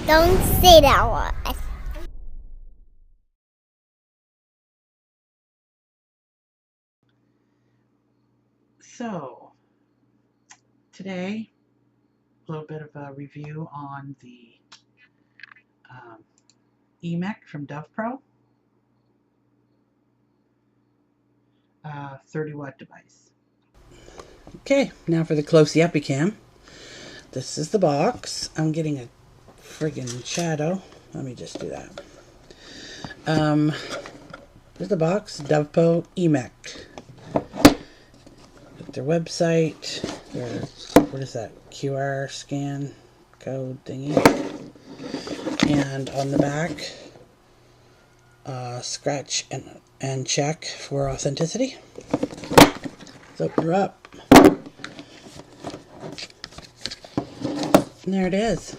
Don't say that word. So, today, a little bit of a review on the E-MECH from Dovpo, 30-watt device. Okay, now for the close-uppy cam. This is the box. I'm getting a friggin' shadow. Let me just do that. There's the box, Dovpo E-MECH. Their website, their, what is that, QR scan code thingy. And on the back, scratch and check for authenticity. Let's open her up. And there it is.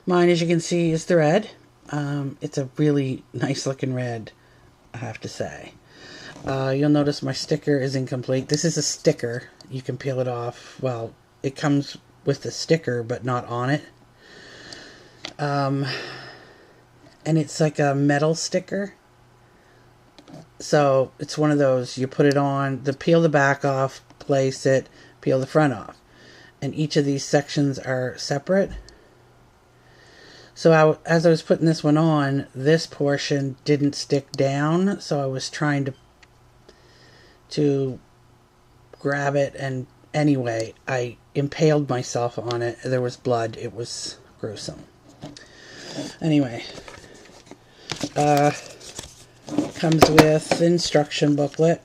Mine, as you can see, is the red. It's a really nice looking red, I have to say. You'll notice my sticker is incomplete. This is a sticker. You can peel it off. Well, it comes with the sticker, but not on it. And it's like a metal sticker. So it's one of those, you put it on, peel the back off, place it, peel the front off. And each of these sections are separate. So as I was putting this one on, this portion didn't stick down. So I was trying to grab it, and anyway, I impaled myself on it. There was blood. It was gruesome. Anyway, comes with instruction booklet.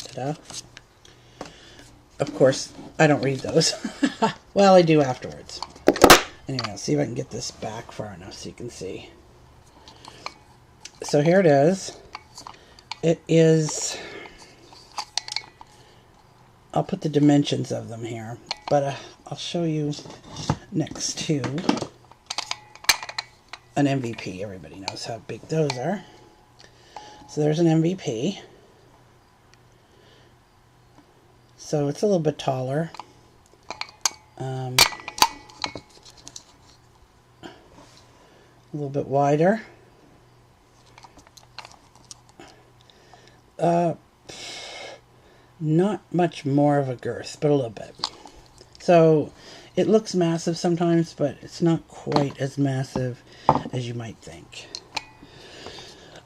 Ta-da. Of course, I don't read those. Well, I do afterwards. Anyway, I'll see if I can get this back far enough so you can see. So here it is. It is, I'll put the dimensions of them here, but I'll show you next to an MVP. Everybody knows how big those are. So there's an MVP. So it's a little bit taller. A little bit wider. Not much more of a girth, but a little bit. So it looks massive sometimes, but it's not quite as massive as you might think.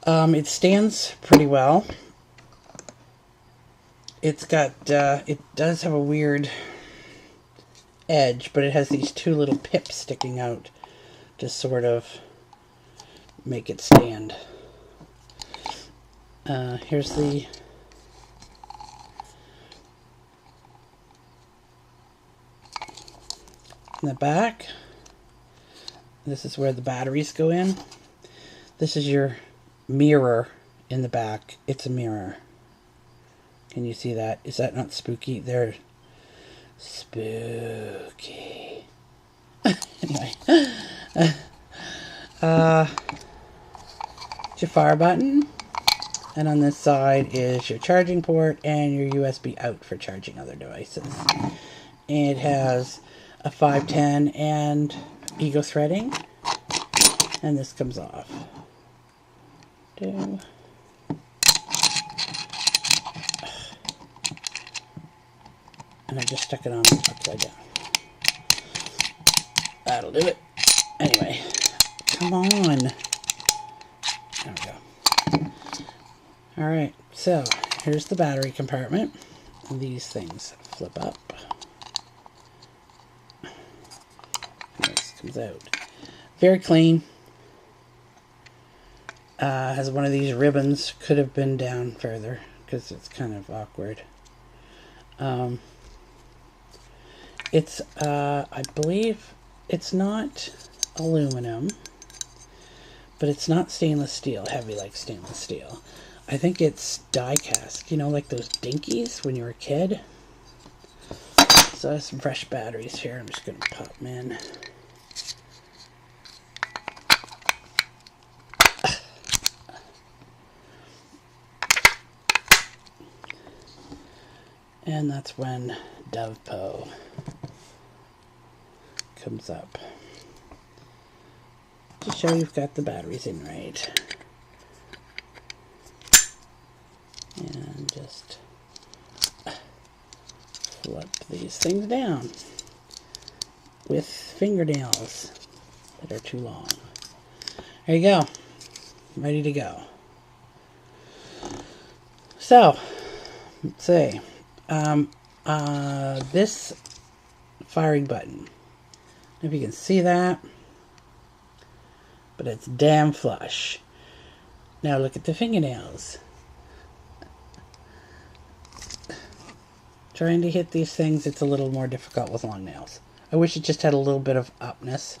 It stands pretty well. It's got, it does have a weird edge, but it has these two little pips sticking out to sort of make it stand. Here's in the back. This is where the batteries go in. This is your mirror in the back. It's a mirror. Can you see that? Is that not spooky? They're spooky. Anyway. It's your fire button. And on this side is your charging port and your USB out for charging other devices. It has a 510 and ego threading. And this comes off. And I just stuck it on upside down. That'll do it. Anyway, come on. There we go. Alright, so here's the battery compartment. These things flip up. And this comes out. Very clean. Has one of these ribbons. Could have been down further because it's kind of awkward. It's, I believe, it's not aluminum, but it's not stainless steel, heavy like stainless steel. I think it's die cast, you know, like those dinkies when you were a kid. So I have some fresh batteries here. I'm just going to pop them in. And that's when Dovpo comes up. To show you've got the batteries in right. And just flip these things down with fingernails that are too long. There you go. Ready to go. So, let's see. This firing button, if you can see that, but it's damn flush. Now look at the fingernails. Trying to hit these things, it's a little more difficult with long nails. I wish it just had a little bit of upness,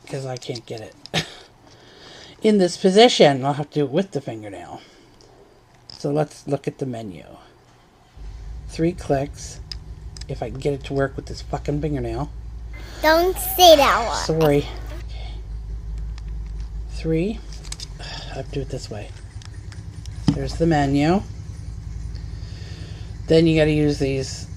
because I can't get it in this position. I'll have to do it with the fingernail. So let's look at the menu. 3 clicks. If I can get it to work with this fucking fingernail. Don't say that one. Sorry. Okay. 3. I have to do it this way. There's the menu. Then you got to use these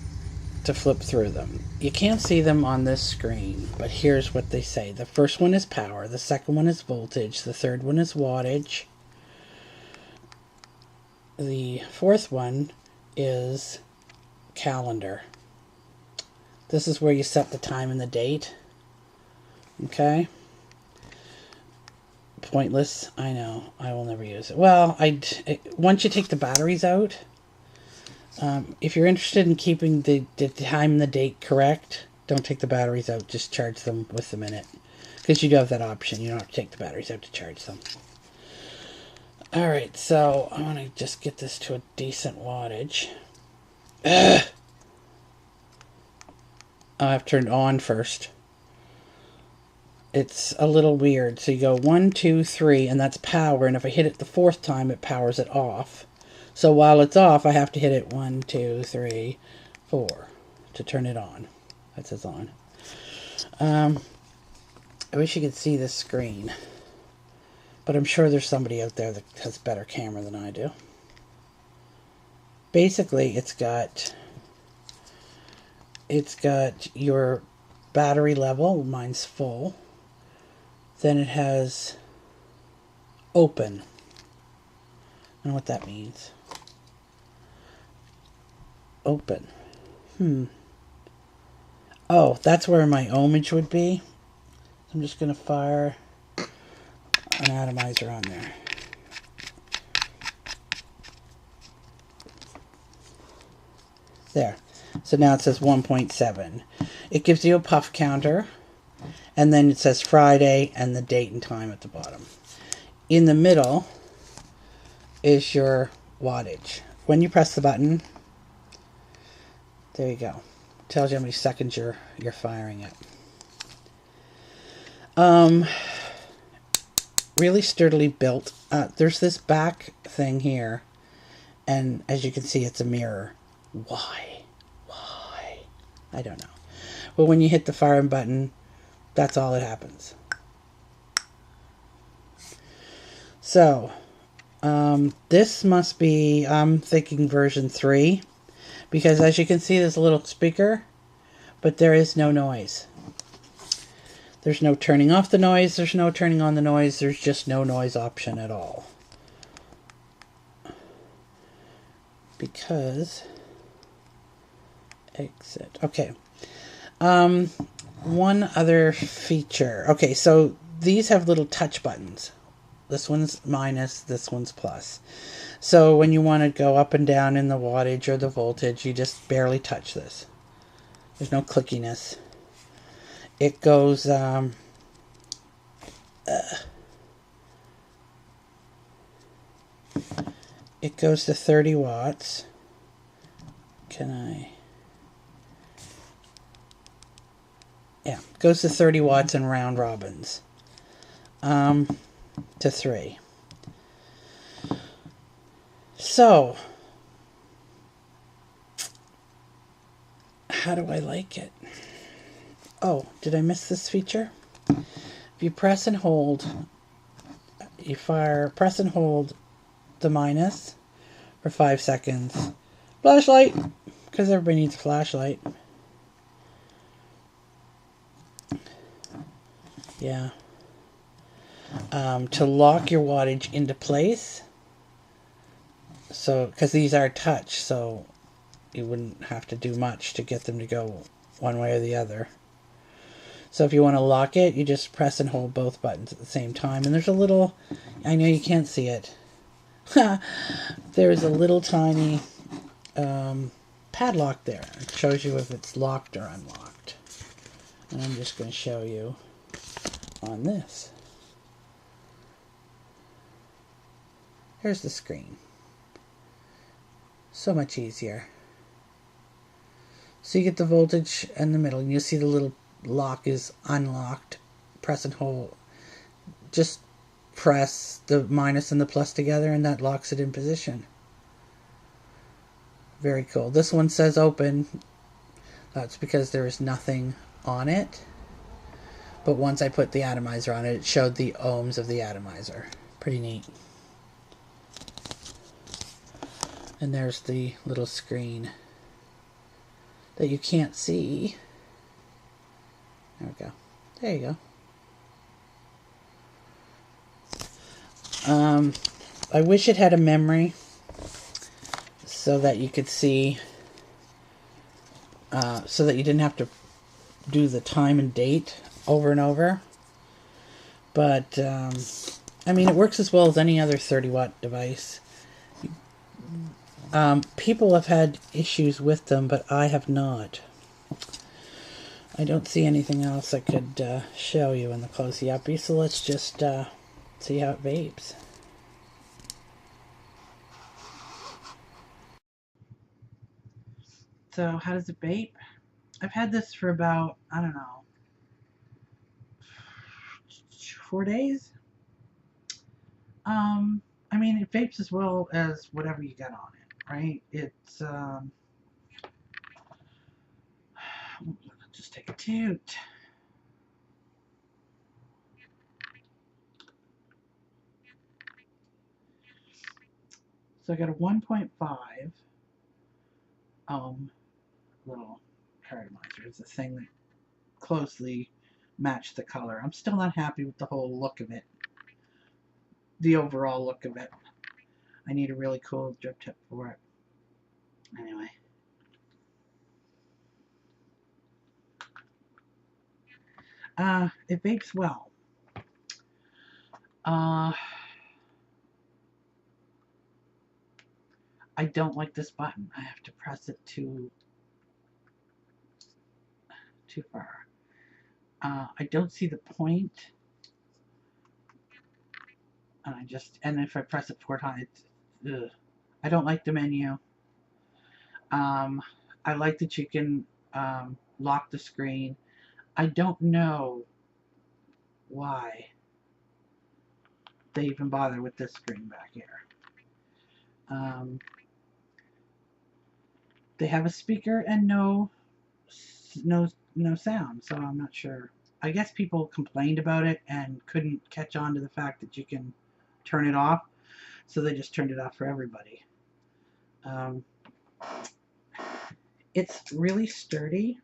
to flip through them. You can't see them on this screen, but here's what they say. The first one is power. The second one is voltage. The third one is wattage. The fourth one is calendar. This is where you set the time and the date. Okay? Pointless. I know. I will never use it. Well, once you take the batteries out, if you're interested in keeping the time and the date correct, don't take the batteries out. Just charge them with them in it. Because you do have that option. You don't have to take the batteries out to charge them. Alright, so I want to just get this to a decent wattage. Ugh. I have turned on first. It's a little weird. So you go 1, 2, 3, and that's power. And if I hit it the 4th time, it powers it off. So while it's off, I have to hit it 1, 2, 3, 4 to turn it on. That says on. I wish you could see this screen. But I'm sure there's somebody out there that has a better camera than I do. Basically, it's got your battery level. Mine's full. Then it has open. I don't know what that means. Open. Oh, that's where my ohmage would be. I'm just going to fire an atomizer on there. There. So now it says 1.7. It gives you a puff counter, and then it says Friday and the date and time at the bottom. In the middle is your wattage. When you press the button, there you go. It tells you how many seconds you're firing it. Really sturdily built. There's this back thing here, and as you can see, it's a mirror. Why? I don't know. But when you hit the firing button, that's all that happens. So, this must be, I'm thinking version 3, because as you can see, there's a little speaker, but there is no noise. There's no turning off the noise, there's no turning on the noise, there's just no noise option at all. Because, exit, okay. One other feature. Okay, so these have little touch buttons. This one's minus, this one's plus. So when you want to go up and down in the wattage or the voltage, you just barely touch this. There's no clickiness. It goes, it goes to 30 watts. Can I? Yeah, it goes to 30 watts in round robins. To 3. So, how do I like it? Oh, did I miss this feature? If you press and hold, you fire, press and hold the minus for 5 seconds. Flashlight, because everybody needs a flashlight. Yeah. To lock your wattage into place. So, because these are touch, so you wouldn't have to do much to get them to go one way or the other. So if you want to lock it, you just press and hold both buttons at the same time. And there's a little, I know you can't see it. There's a little tiny padlock there. It shows you if it's locked or unlocked. And I'm just going to show you on this. Here's the screen. So much easier. So you get the voltage in the middle, and you'll see the little lock is unlocked. Press and hold. Just press the minus and the plus together, and that locks it in position. Very cool. This one says open. That's because there is nothing on it. But once I put the atomizer on it, it showed the ohms of the atomizer. Pretty neat. And there's the little screen that you can't see. There we go. There you go. I wish it had a memory so that you could see, so that you didn't have to do the time and date over and over. But, I mean, it works as well as any other 30-watt device. People have had issues with them, but I have not. I don't see anything else I could show you in the closey-uppy, so let's just see how it vapes. So, how does it vape? I've had this for about, I don't know, 4 days. I mean, it vapes as well as whatever you get on it, right? It's, just take a toot. So I got a 1.5 little atomizer. It's a thing that closely matched the color. I'm still not happy with the whole look of it. The overall look of it. I need a really cool drip tip for it. Anyway. It vapes well. I don't like this button. I have to press it too far. I don't see the point. And if I press it 4 times, ugh. I don't like the menu. I like that you can lock the screen. I don't know why they even bother with this screen back here. They have a speaker and no sound, so I'm not sure. I guess people complained about it and couldn't catch on to the fact that you can turn it off, so they just turned it off for everybody. It's really sturdy.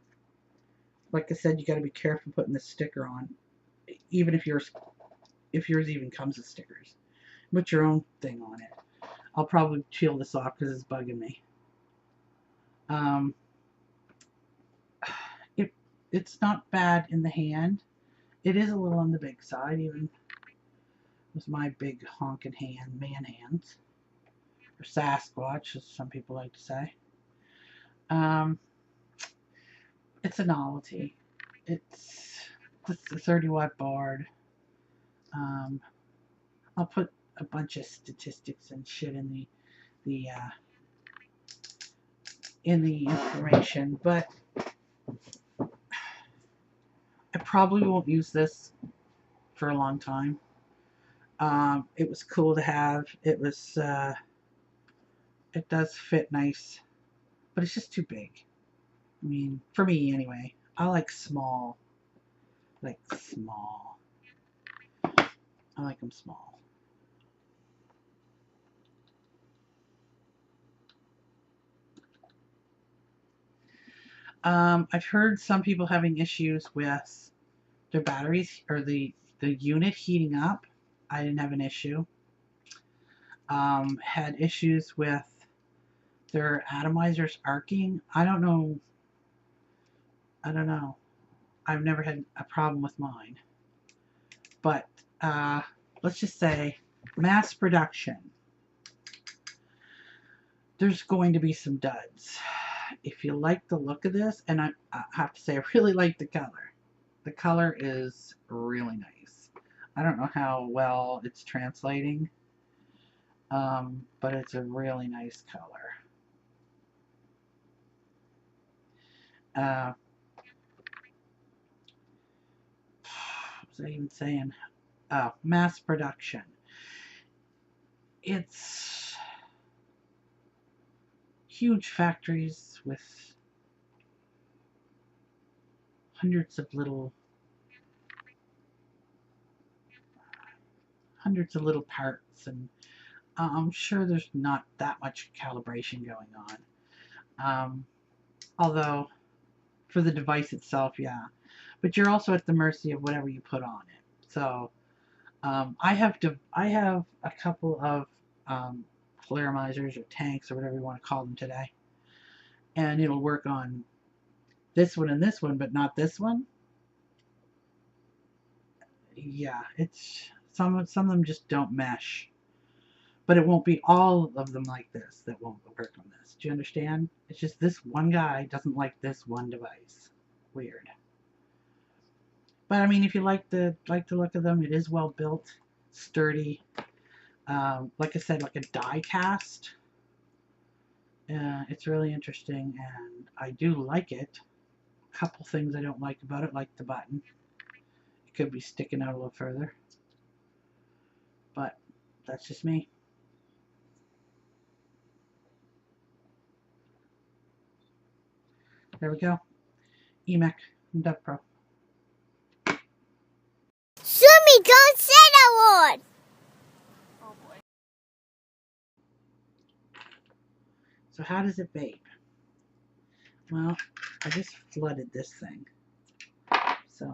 Like I said, you got to be careful putting the sticker on, even if yours even comes with stickers. Put your own thing on it. I'll probably peel this off because it's bugging me. It's not bad in the hand. It is a little on the big side, even with my big honking man hands, or Sasquatch, as some people like to say. It's a novelty. It's a 30-watt board. I'll put a bunch of statistics and shit in the information, but I probably won't use this for a long time. It was cool to have. It does fit nice, but it's just too big. I mean, for me anyway. I like small. I like them small. I've heard some people having issues with their batteries or the unit heating up. I didn't have an issue. Had issues with their atomizers arcing. I don't know. I've never had a problem with mine. But let's just say mass production. There's going to be some duds. If you like the look of this, and I have to say I really like the color. The color is really nice. I don't know how well it's translating, but it's a really nice color. What was I even saying? Oh, mass production. It's huge factories with hundreds of little parts, and I'm sure there's not that much calibration going on. Although for the device itself, yeah, but you're also at the mercy of whatever you put on it. So I have a couple of polaromizers or tanks or whatever you want to call them today, and it'll work on this one and this one, but not this one. Yeah, it's some of them just don't mesh. But it won't be all of them like this that won't work on this. Do you understand? It's just this one guy doesn't like this one device. Weird. But I mean, if you like the look of them, it is well built, sturdy. Like I said, like a die cast. It's really interesting, and I do like it. A couple things I don't like about it, like the button. It could be sticking out a little further. But that's just me. There we go. E-MECH and Dovpo. Sumi, don't say that word. Oh boy. So how does it vape? Well, I just flooded this thing. So